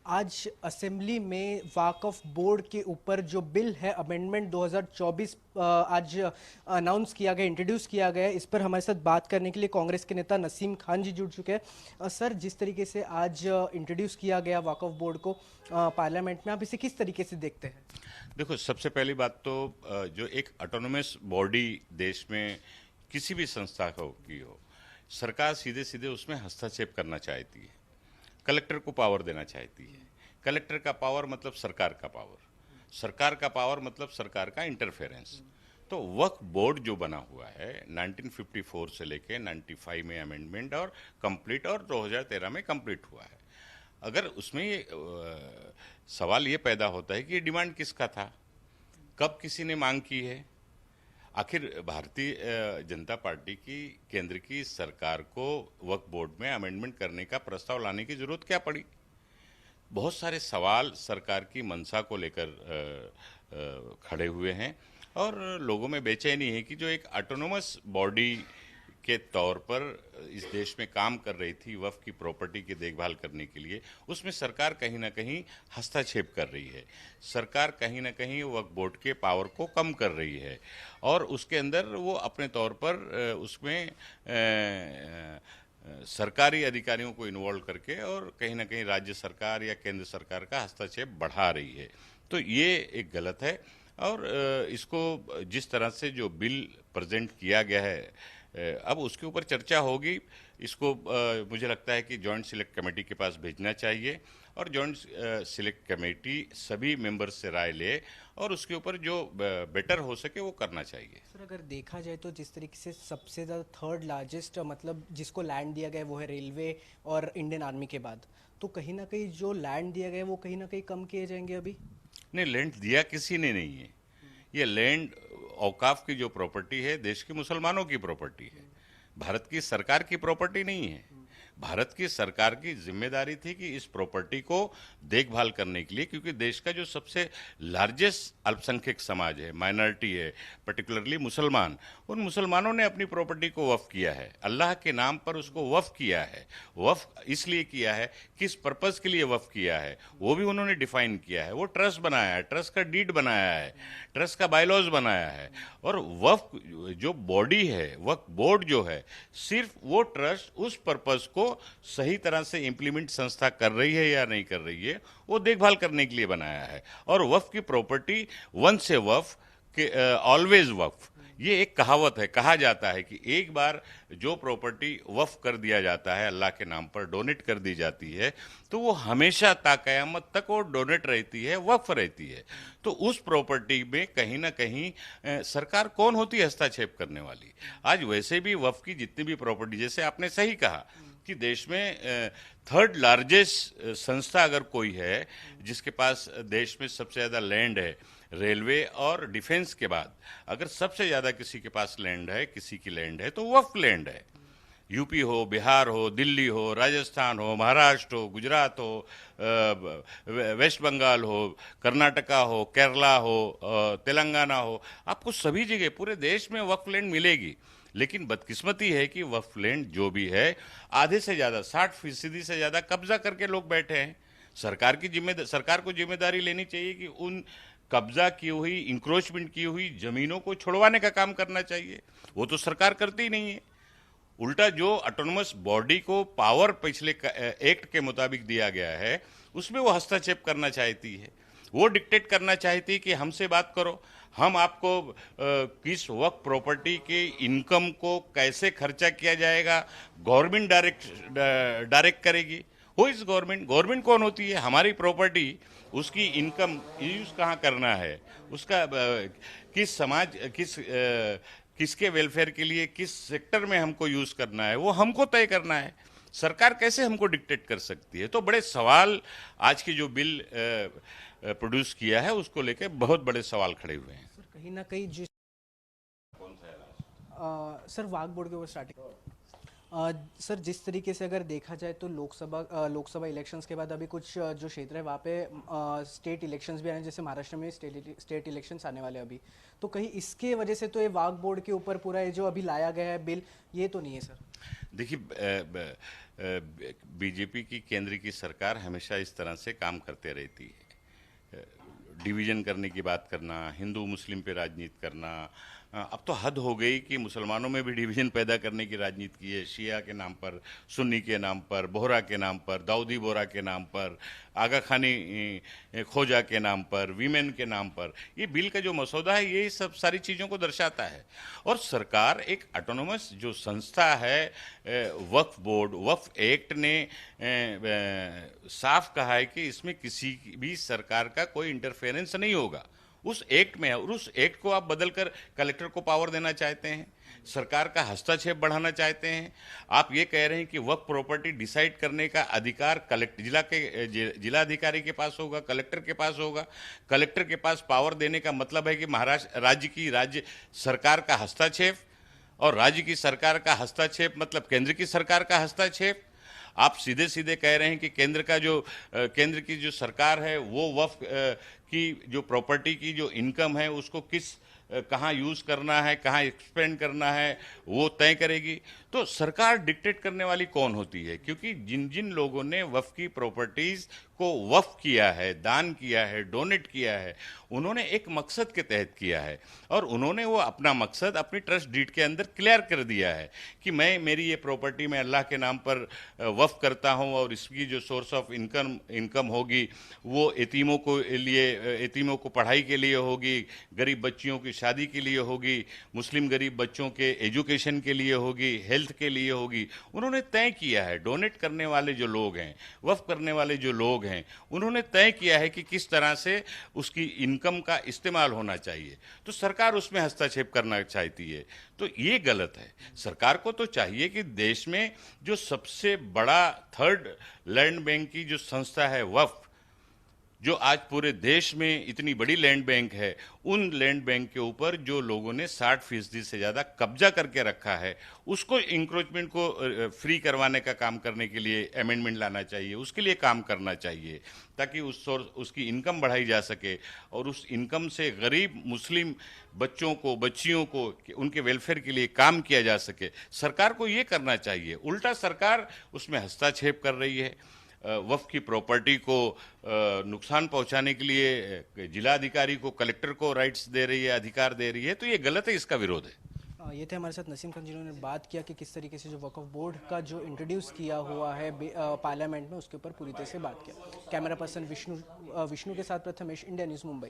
आज असेंबली में वाकफ बोर्ड के ऊपर जो बिल है अमेंडमेंट 2024 आज अनाउंस किया गया, इंट्रोड्यूस किया गया है। इस पर हमारे साथ बात करने के लिए कांग्रेस के नेता नसीम खान जी जुड़ चुके हैं। सर, जिस तरीके से आज इंट्रोड्यूस किया गया वाकफ बोर्ड को पार्लियामेंट में, आप इसे किस तरीके से देखते हैं? देखो, सबसे पहली बात तो जो एक ऑटोनोमस बॉडी देश में किसी भी संस्था की हो, सरकार सीधे सीधे उसमें हस्तक्षेप करना चाहती है, कलेक्टर को पावर देना चाहती है। कलेक्टर का पावर मतलब सरकार का पावर, सरकार का पावर मतलब सरकार का इंटरफेरेंस। तो वक्फ बोर्ड जो बना हुआ है 1954 से लेके 95 में अमेंडमेंट और कंप्लीट और 2013 में कंप्लीट हुआ है। अगर उसमें ये सवाल ये पैदा होता है कि ये डिमांड किसका था, कब किसी ने मांग की है। आखिर भारतीय जनता पार्टी की केंद्र की सरकार को वक्फ बोर्ड में अमेंडमेंट करने का प्रस्ताव लाने की जरूरत क्या पड़ी? बहुत सारे सवाल सरकार की मंशा को लेकर खड़े हुए हैं और लोगों में बेचैनी है कि जो एक ऑटोनोमस बॉडी के तौर पर इस देश में काम कर रही थी वक्फ की प्रॉपर्टी की देखभाल करने के लिए, उसमें सरकार कहीं ना कहीं हस्तक्षेप कर रही है। सरकार कहीं ना कहीं वक्फ बोर्ड के पावर को कम कर रही है और उसके अंदर वो अपने तौर पर उसमें सरकारी अधिकारियों को इन्वॉल्व करके और कहीं ना कहीं राज्य सरकार या केंद्र सरकार का हस्तक्षेप बढ़ा रही है। तो ये एक गलत है और इसको जिस तरह से जो बिल प्रेजेंट किया गया है, अब उसके ऊपर चर्चा होगी। इसको मुझे लगता है कि जॉइंट सिलेक्ट कमेटी के पास भेजना चाहिए और जॉइंट सिलेक्ट कमेटी सभी मेंबर्स से राय ले और उसके ऊपर जो बेटर हो सके वो करना चाहिए। सर, अगर देखा जाए तो जिस तरीके से सबसे ज़्यादा थर्ड लार्जेस्ट मतलब जिसको लैंड दिया गया है वो है रेलवे और इंडियन आर्मी के बाद, तो कहीं ना कहीं जो लैंड दिया गया है वो कहीं ना कहीं कम किए जाएंगे अभी। नहीं, लैंड दिया किसी ने नहीं है। ये लैंड औकाफ की जो प्रॉपर्टी है देश के मुसलमानों की प्रॉपर्टी है, भारत की सरकार की प्रॉपर्टी नहीं है। भारत की सरकार की जिम्मेदारी थी कि इस प्रॉपर्टी को देखभाल करने के लिए, क्योंकि देश का जो सबसे लार्जेस्ट अल्पसंख्यक समाज है, माइनॉरिटी है, पर्टिकुलरली मुसलमान, उन मुसलमानों ने अपनी प्रॉपर्टी को वक्फ किया है, अल्लाह के नाम पर उसको वक्फ किया है। वक्फ इसलिए किया है, किस पर्पज़ के लिए वक्फ किया है वो भी उन्होंने डिफाइन किया है। वो ट्रस्ट बनाया है, ट्रस्ट का डीड बनाया है, ट्रस्ट का बायलॉज बनाया है। और वक्फ जो बॉडी है, वक्फ बोर्ड जो है, सिर्फ वो ट्रस्ट उस पर्पज़ को सही तरह से इंप्लीमेंट संस्था कर रही है या नहीं कर रही है वो देखभाल करने के लिए बनाया है। और वक्फ की प्रॉपर्टी वंस ए वक्फ के ऑलवेज वक्फ, ये एक कहावत है। कहा जाता है कि एक बार जो प्रॉपर्टी वक्फ कर दिया जाता है, अल्लाह के नाम पर डोनेट कर दी जाती है, तो वो हमेशा ताक़यामत तक वो डोनेट रहती है, वक्फ रहती है। तो उस प्रॉपर्टी में कहीं ना कहीं सरकार कौन होती है हस्तक्षेप करने वाली? आज वैसे भी वक्फ की जितनी भी प्रॉपर्टी, जैसे आपने सही कहा कि देश में थर्ड लार्जेस्ट संस्था अगर कोई है जिसके पास देश में सबसे ज़्यादा लैंड है, रेलवे और डिफेंस के बाद अगर सबसे ज़्यादा किसी के पास लैंड है, किसी की लैंड है, तो वक्फ लैंड है। यूपी हो, बिहार हो, दिल्ली हो, राजस्थान हो, महाराष्ट्र हो, गुजरात हो, वेस्ट बंगाल हो, कर्नाटका हो, केरला हो, तेलंगाना हो, आपको सभी जगह पूरे देश में वक्फ लैंड मिलेगी। लेकिन बदकिस्मती है कि वक्फ लैंड जो भी है, आधे से ज़्यादा 60% से ज़्यादा कब्जा करके लोग बैठे हैं। सरकार को जिम्मेदारी लेनी चाहिए कि उन कब्जा की हुई, इंक्रोचमेंट की हुई जमीनों को छुड़वाने का काम करना चाहिए। वो तो सरकार करती ही नहीं है। उल्टा जो ऑटोनोमस बॉडी को पावर पिछले एक्ट के मुताबिक दिया गया है उसमें वो हस्तक्षेप करना चाहती है। वो डिक्टेट करना चाहती है कि हमसे बात करो, हम आपको किस वक्त प्रॉपर्टी के इनकम को कैसे खर्चा किया जाएगा गवर्नमेंट डायरेक्ट करेगी। हो इस गवर्नमेंट कौन होती है? हमारी प्रॉपर्टी, उसकी इनकम यूज कहाँ करना है, उसका किस समाज किसके वेलफेयर के लिए किस सेक्टर में हमको यूज करना है वो हमको तय करना है। सरकार कैसे हमको डिक्टेट कर सकती है? तो बड़े सवाल आज की जो बिल प्रोड्यूस किया है उसको लेके बहुत बड़े सवाल खड़े हुए हैं। सर, कहीं ना कहीं जिस कौन सा है? सर, वाक बोर्ड के ऊपर स्टार्टिंग सर, जिस तरीके से अगर देखा जाए तो लोकसभा इलेक्शंस के बाद अभी कुछ जो क्षेत्र है वहाँ पे स्टेट इलेक्शंस भी आए हैं, जैसे महाराष्ट्र में स्टेट इलेक्शंस आने वाले हैं अभी। तो कहीं इसके वजह से तो ये वक्फ बोर्ड के ऊपर पूरा ये जो अभी लाया गया है बिल, ये तो नहीं है सर? देखिए, बीजेपी की केंद्र की सरकार हमेशा इस तरह से काम करते रहती है। डिवीजन करने की बात करना, हिंदू मुस्लिम पे राजनीति करना, अब तो हद हो गई कि मुसलमानों में भी डिवीजन पैदा करने की राजनीति की है। शिया के नाम पर, सुन्नी के नाम पर, बोहरा के नाम पर, दाऊदी बोहरा के नाम पर, आगा खानी खोजा के नाम पर, वीमेन के नाम पर। ये बिल का जो मसौदा है ये सब सारी चीज़ों को दर्शाता है। और सरकार एक ऑटोनोमस जो संस्था है, वक्फ बोर्ड, वक्फ एक्ट ने साफ कहा है कि इसमें किसी भी सरकार का कोई इंटरफेरेंस नहीं होगा। उस एक्ट में है, और उस एक्ट को आप बदलकर कलेक्टर को पावर देना चाहते हैं, सरकार का हस्तक्षेप बढ़ाना चाहते हैं। आप ये कह रहे हैं कि वक्फ प्रॉपर्टी डिसाइड करने का अधिकार जिला अधिकारी के पास होगा, कलेक्टर के पास होगा। कलेक्टर के पास पावर देने का मतलब है कि महाराष्ट्र राज्य सरकार का हस्तक्षेप, और राज्य की सरकार का हस्तक्षेप मतलब केंद्र की सरकार का हस्तक्षेप। आप सीधे सीधे कह रहे हैं कि केंद्र की जो सरकार है वो वक्फ की जो प्रॉपर्टी की जो इनकम है उसको कहाँ यूज़ करना है, कहाँ एक्सपेंड करना है, वो तय करेगी। तो सरकार डिक्टेट करने वाली कौन होती है? क्योंकि जिन जिन लोगों ने वक्फ की प्रॉपर्टीज़ को वक्फ किया है, दान किया है, डोनेट किया है, उन्होंने एक मकसद के तहत किया है, और उन्होंने वो अपना मकसद अपनी ट्रस्ट डीड के अंदर क्लियर कर दिया है कि मेरी ये प्रॉपर्टी मैं अल्लाह के नाम पर वक्फ करता हूँ, और इसकी जो सोर्स ऑफ इनकम होगी वो यतीमों को पढ़ाई के लिए होगी, गरीब बच्चियों की शादी के लिए होगी, मुस्लिम गरीब बच्चों के एजुकेशन के लिए होगी, हेल्थ के लिए होगी। उन्होंने तय किया है। डोनेट करने वाले जो लोग हैं, वक्फ करने वाले जो लोग हैं, उन्होंने तय किया है कि किस तरह से उसकी इनकम का इस्तेमाल होना चाहिए। तो सरकार उसमें हस्तक्षेप करना चाहती है, तो ये गलत है। सरकार को तो चाहिए कि देश में जो सबसे बड़ा थर्ड लैंड बैंक की जो संस्था है वक्फ, जो आज पूरे देश में इतनी बड़ी लैंड बैंक है, उन लैंड बैंक के ऊपर जो लोगों ने 60% से ज़्यादा कब्जा करके रखा है, उसको इंक्रोचमेंट को फ्री करवाने का काम करने के लिए अमेंडमेंट लाना चाहिए, उसके लिए काम करना चाहिए, ताकि उसकी इनकम बढ़ाई जा सके, और उस इनकम से गरीब मुस्लिम बच्चियों को उनके वेलफेयर के लिए काम किया जा सके। सरकार को ये करना चाहिए। उल्टा सरकार उसमें हस्तक्षेप कर रही है। वक्फ की प्रॉपर्टी को नुकसान पहुंचाने के लिए जिलाधिकारी को, कलेक्टर को राइट्स दे रही है, अधिकार दे रही है, तो ये गलत है, इसका विरोध है। ये थे हमारे साथ नसीम खान, जिन्होंने बात किया कि किस तरीके से जो वक्फ बोर्ड का जो इंट्रोड्यूस किया हुआ है पार्लियामेंट में, उसके ऊपर पूरी तरह से बात किया। कैमरा पर्सन विष्णु के साथ प्रथमेश, इंडिया न्यूज़, मुंबई।